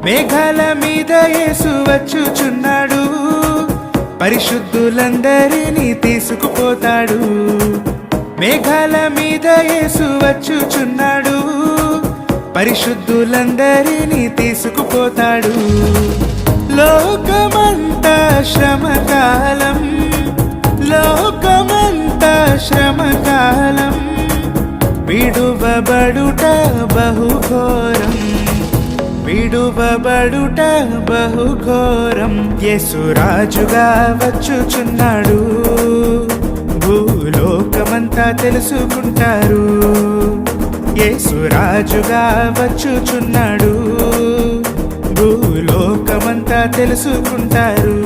మేఘాల మీద యేసు వచ్చుచున్నాడు, పరిశుద్ధులందరినీ తీసుకుపోతాడు. మేఘాల మీద యేసు వచ్చుచున్నాడు, పరిశుద్ధులందరినీ తీసుకుపోతాడు. లోకమంతా శ్రమకాలం, లోకమంతా శ్రమకాలం, విడువబడుట బహుఘోరం, విడువబడుట బహుఘోరం. యేసు రాజుగా వచ్చుచున్నాడు, భూలోకమంతా తెలుసుకుంటారు. యేసు రాజుగా వచ్చుచున్నాడు, భూలోకమంతా తెలుసుకుంటారు.